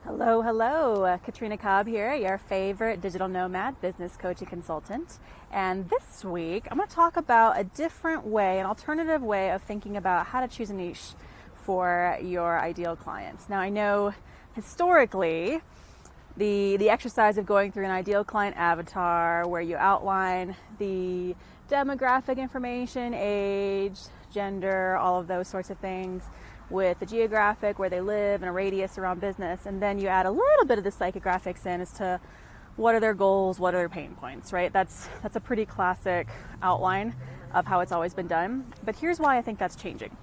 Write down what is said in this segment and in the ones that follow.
Hello, hello. Katrina Cobb here, your favorite digital nomad business coach and consultant. And this week, I'm going to talk about a different way, an alternative way of thinking about how to choose a niche for your ideal clients. Now, I know historically, the exercise of going through an ideal client avatar where you outline the demographic information, age, gender, all of those sorts of things, with the geographic, where they live, and a radius around business, and then you add a little bit of the psychographics in as to what are their goals, what are their pain points, right? That's a pretty classic outline of how it's always been done. But here's why I think that's changing.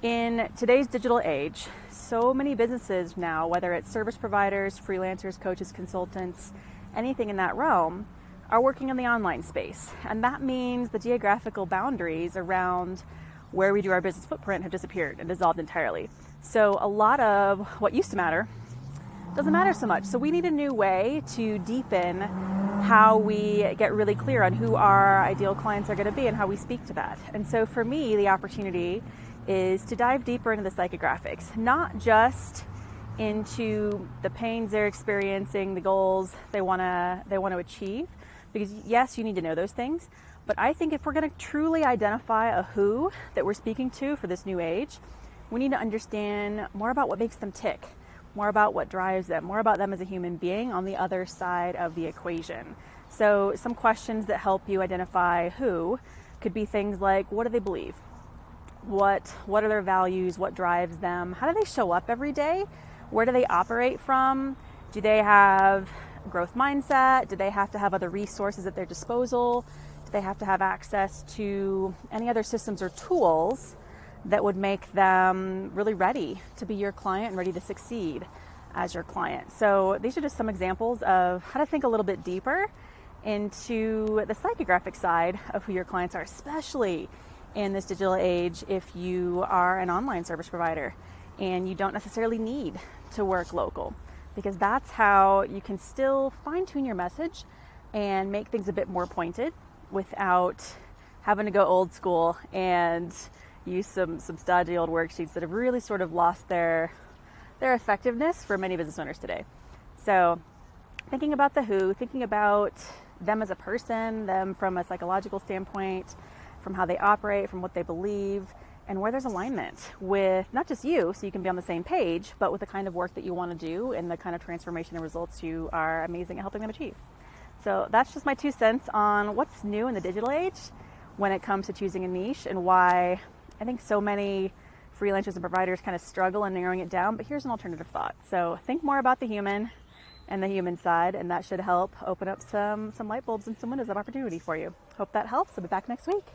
In today's digital age, so many businesses now, whether it's service providers, freelancers, coaches, consultants, anything in that realm, are working in the online space. And that means the geographical boundaries around where we do our business footprint have disappeared and dissolved entirely. So a lot of what used to matter doesn't matter so much. So we need a new way to deepen how we get really clear on who our ideal clients are going to be and how we speak to that. And so for me, the opportunity is to dive deeper into the psychographics, not just into the pains they're experiencing, the goals they want to achieve, because yes, you need to know those things. But I think if we're going to truly identify a who that we're speaking to for this new age, we need to understand more about what makes them tick, more about what drives them, more about them as a human being on the other side of the equation. So some questions that help you identify who could be things like, what do they believe? What are their values? What drives them? How do they show up every day? Where do they operate from? Do they have growth mindset? Do they have to have other resources at their disposal? They have to have access to any other systems or tools that would make them really ready to be your client and ready to succeed as your client. So these are just some examples of how to think a little bit deeper into the psychographic side of who your clients are, especially in this digital age if you are an online service provider and you don't necessarily need to work local, because that's how you can still fine-tune your message and make things a bit more pointed without having to go old school and use some stodgy old worksheets that have really sort of lost their effectiveness for many business owners today. So thinking about the who, thinking about them as a person, them from a psychological standpoint, from how they operate, from what they believe, and where there's alignment with not just you, so you can be on the same page, but with the kind of work that you want to do and the kind of transformation and results you are amazing at helping them achieve. So that's just my 2 cents on what's new in the digital age when it comes to choosing a niche and why I think so many freelancers and providers kind of struggle in narrowing it down. But here's an alternative thought. So think more about the human and the human side, and that should help open up some light bulbs and some windows of opportunity for you. Hope that helps. I'll be back next week.